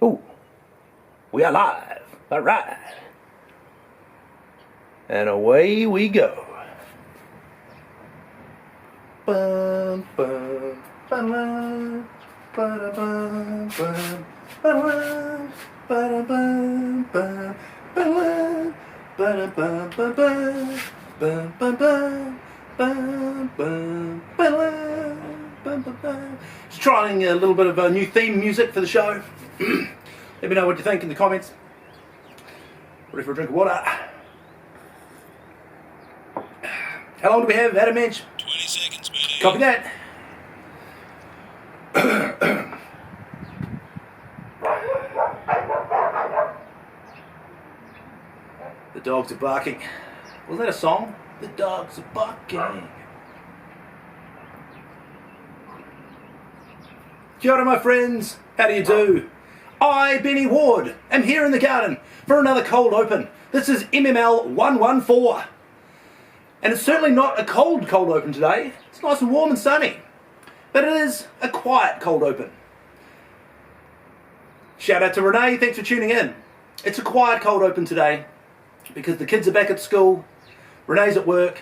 Ooh, we are live. All right. And away we go. Bum, bum, ba-dum, ba-da-bum, bum, ba-dum, ba-da-bum, bum, ba-dum, ba-da-bum, bum, bum, bum, bum, bum, bum, ba-dum, bum, bum, bum. Just trying a little bit of new theme music for the show. Let me know what you think in the comments. Ready for a drink of water? How long do we have, Adam Mensch? 20 seconds, buddy. Copy that. The dogs are barking. Was that a song? The dogs are barking. Kia ora, my friends. How do you do? I, Benny Ward, am here in the garden for another cold open. This is MML 114. And it's certainly not a cold open today. It's nice and warm and sunny. But it is a quiet cold open. Shout out to Renee, thanks for tuning in. It's a quiet cold open today because the kids are back at school, Renee's at work,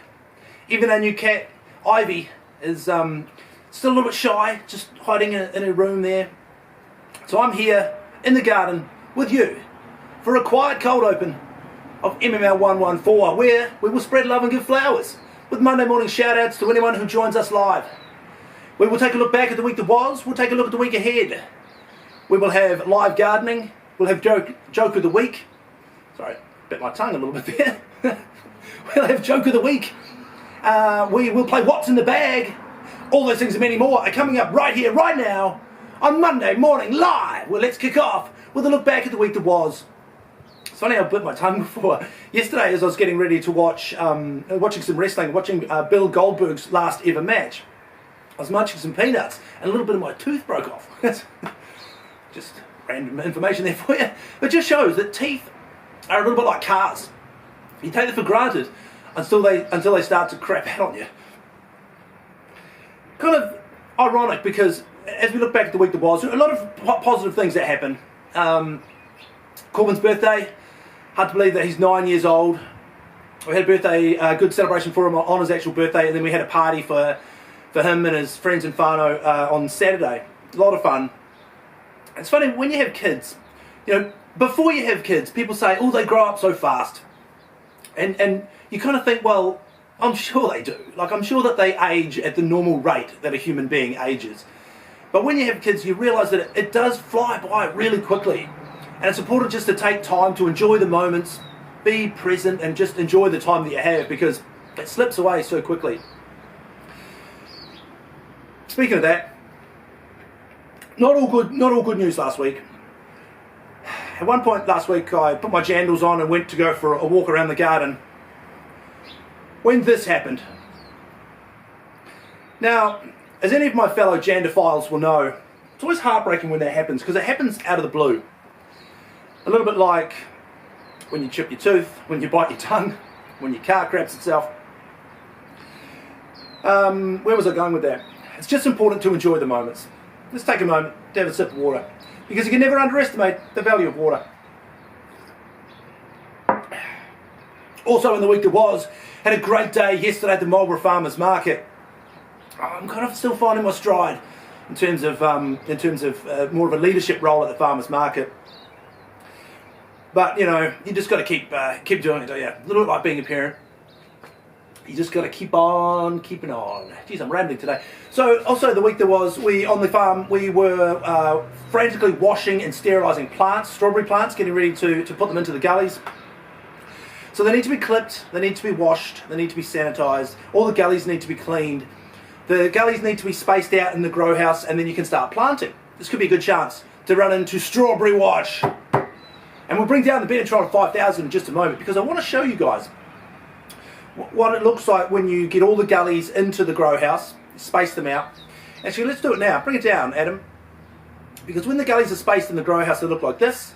even our new cat, Ivy, is still a little bit shy, just hiding in her room there. So I'm here in the garden with you for a quiet cold open of MML 114, where we will spread love and give flowers with Monday morning shout outs to anyone who joins us live. We will take a look back at the week that was, we'll take a look at the week ahead. We will have live gardening, we'll have joke of the week. Sorry, bit my tongue a little bit there. We'll have joke of the week. We will play What's in the Bag. All those things and many more are coming up right here, right now, on Monday morning live. Well, let's kick off with a look back at the week that was. It's funny, I bit my tongue before. Yesterday, as I was getting ready to watch, watching some wrestling, watching Bill Goldberg's last ever match, I was munching some peanuts, and a little bit of my tooth broke off. Just random information there for you. But just shows that teeth are a little bit like cars. You take them for granted until they start to crap out on you. Kind of ironic because as we look back at the week that was, a lot of positive things that happened. Corbin's birthday. Hard to believe that he's 9 years old. We had a good celebration for him on his actual birthday, and then we had a party for him and his friends and whānau on Saturday. A lot of fun. It's funny, when you have kids, you know, before you have kids, people say, oh, they grow up so fast. And you kind of think, well, I'm sure they do. Like, I'm sure that they age at the normal rate that a human being ages. But when you have kids, you realise that it does fly by really quickly. And it's important just to take time to enjoy the moments, be present, and just enjoy the time that you have, because it slips away so quickly. Speaking of that, not all good news last week. At one point last week, I put my jandals on and went to go for a walk around the garden when this happened. Now, as any of my fellow jandophiles will know, it's always heartbreaking when that happens, because it happens out of the blue. A little bit like when you chip your tooth, when you bite your tongue, when your car craps itself. Where was I going with that? It's just important to enjoy the moments. Let's take a moment to have a sip of water, because you can never underestimate the value of water. Also in the week that was, had a great day yesterday at the Marlborough Farmers Market. I'm kind of still finding my stride in terms of more of a leadership role at the Farmers Market. But you know, you just got to keep doing it, don't you? A little bit like being a parent. You just got to keep on keeping on. Geez, I'm rambling today. So also the week there was, on the farm we were frantically washing and sterilising plants, strawberry plants, getting ready to put them into the gullies. So they need to be clipped, they need to be washed, they need to be sanitised. All the gullies need to be cleaned. The gullies need to be spaced out in the grow house, and then you can start planting. This could be a good chance to run into strawberry wash. And we'll bring down the Benetron 5000 in just a moment, because I want to show you guys what it looks like when you get all the gullies into the grow house, space them out. Actually, let's do it now. Bring it down, Adam. Because when the gullies are spaced in the grow house, they look like this.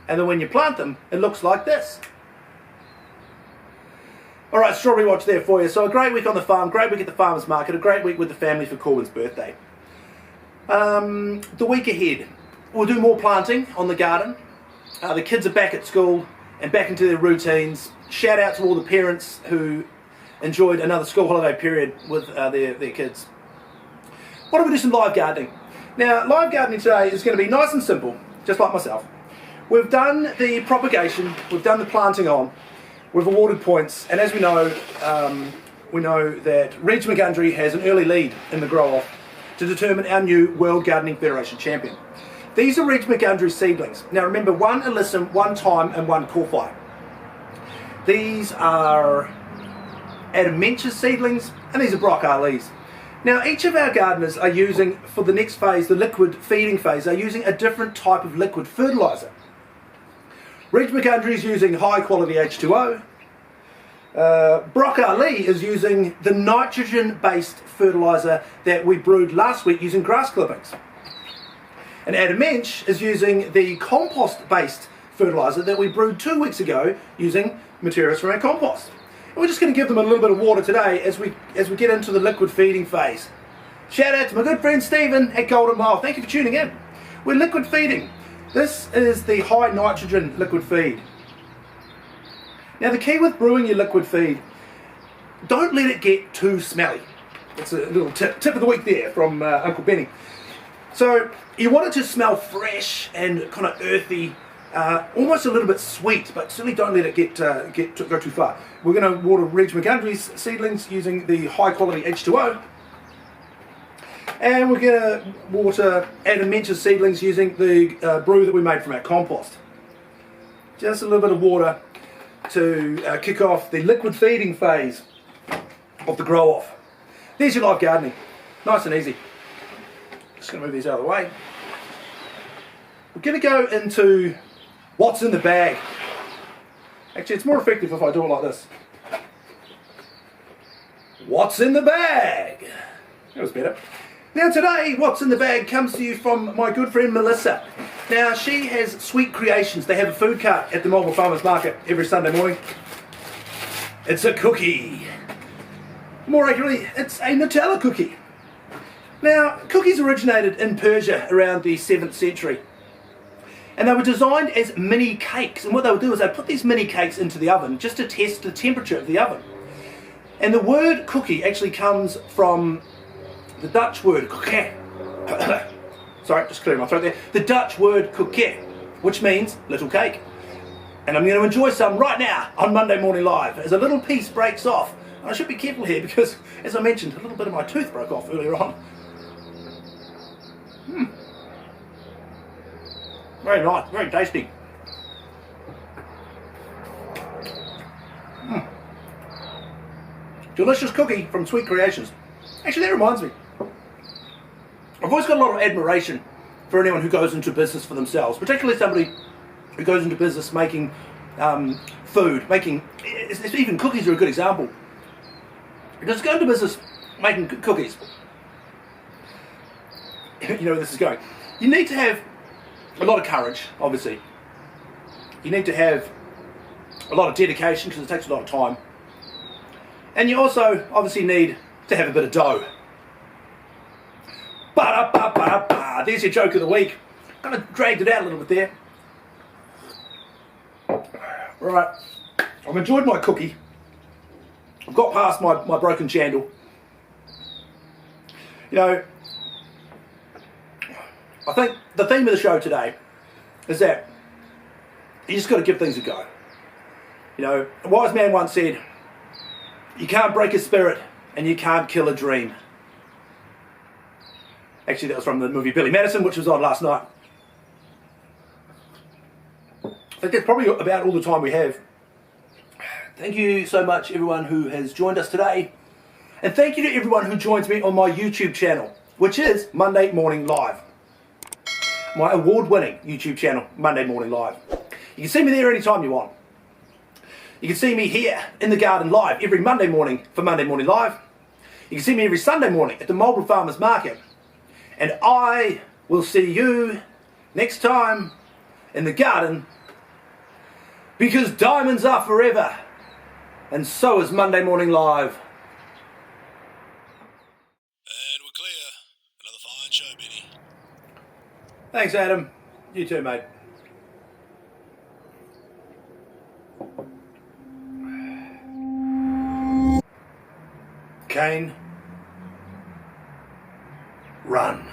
And then when you plant them, it looks like this. Alright, strawberry watch there for you. So a great week on the farm, great week at the farmers market, a great week with the family for Corbin's birthday. The week ahead. we'll do more planting on the garden. The kids are back at school and back into their routines. Shout out to all the parents who enjoyed another school holiday period with their kids. Why don't we do some live gardening? Now, live gardening today is going to be nice and simple, just like myself. We've done the propagation, we've done the planting on, we've awarded points, and as we know that Reg McGundry has an early lead in the grow-off to determine our new World Gardening Federation champion. These are Reg McGundry seedlings. Now remember, 1 alyssum, 1 thyme and 1 corphi. These are Adamantius seedlings and these are Brock Arlees. Now each of our gardeners are using, for the next phase, the liquid feeding phase, are using a different type of liquid fertiliser. Reg McGundry is using high quality H2O. Brock Arlee is using the nitrogen based fertiliser that we brewed last week using grass clippings. And Adamantius is using the compost based fertiliser that we brewed 2 weeks ago using materials from our compost. And we're just going to give them a little bit of water today as we get into the liquid feeding phase. Shout out to my good friend Stephen at Golden Mile. Thank you for tuning in. We're liquid feeding. This is the high nitrogen liquid feed. Now the key with brewing your liquid feed, don't let it get too smelly. It's a little tip of the week there from Uncle Benny. So you want it to smell fresh and kind of earthy, almost a little bit sweet, but certainly don't let it go too far. We're going to water Reg McGundry's seedlings using the high quality H2O. And we're going to water Adamantius seedlings using the brew that we made from our compost. Just a little bit of water to kick off the liquid feeding phase of the grow off. There's your live gardening. Nice and easy. Just going to move these out of the way. We're going to go into what's in the bag. Actually, it's more effective if I do it like this. What's in the bag? That was better. Now today, what's in the bag comes to you from my good friend Melissa. Now she has Sweet Creations. They have a food cart at the Melbourne Farmers Market every Sunday morning. It's a cookie. More accurately, it's a Nutella cookie. Now, cookies originated in Persia around the 7th century. And they were designed as mini cakes. And what they would do is they'd put these mini cakes into the oven just to test the temperature of the oven. And the word cookie actually comes from the Dutch word koekje. Sorry, just clearing my throat there. The Dutch word koekje, which means little cake. And I'm going to enjoy some right now on Monday Morning Live as a little piece breaks off. And I should be careful here because, as I mentioned, a little bit of my tooth broke off earlier on. Very nice, very tasty. Delicious cookie from Sweet Creations. Actually, that reminds me. I've always got a lot of admiration for anyone who goes into business for themselves, particularly somebody who goes into business making food, even cookies are a good example. Because go into business making cookies, you know where this is going. You need to have a lot of courage, obviously. You need to have a lot of dedication because it takes a lot of time. And you also obviously need to have a bit of dough. Ba-da-ba-ba-ba. There's your joke of the week. Kind of dragged it out a little bit there. Right, I've enjoyed my cookie. I've got past my broken chandle. You know, I think the theme of the show today is that you just got to give things a go. You know, a wise man once said, you can't break a spirit and you can't kill a dream. Actually, that was from the movie Billy Madison, which was on last night. I think that's probably about all the time we have. Thank you so much, everyone who has joined us today. And thank you to everyone who joins me on my YouTube channel, which is Monday Morning Live. My award-winning YouTube channel, Monday Morning Live. You can see me there anytime you want. You can see me here in the garden live every Monday morning for Monday Morning Live. You can see me every Sunday morning at the Melbourne Farmers Market. And I will see you next time in the garden, because diamonds are forever, and so is Monday Morning Live. And we're clear. Another fine show, Benny. Thanks, Adam. You too, mate. Kane, run.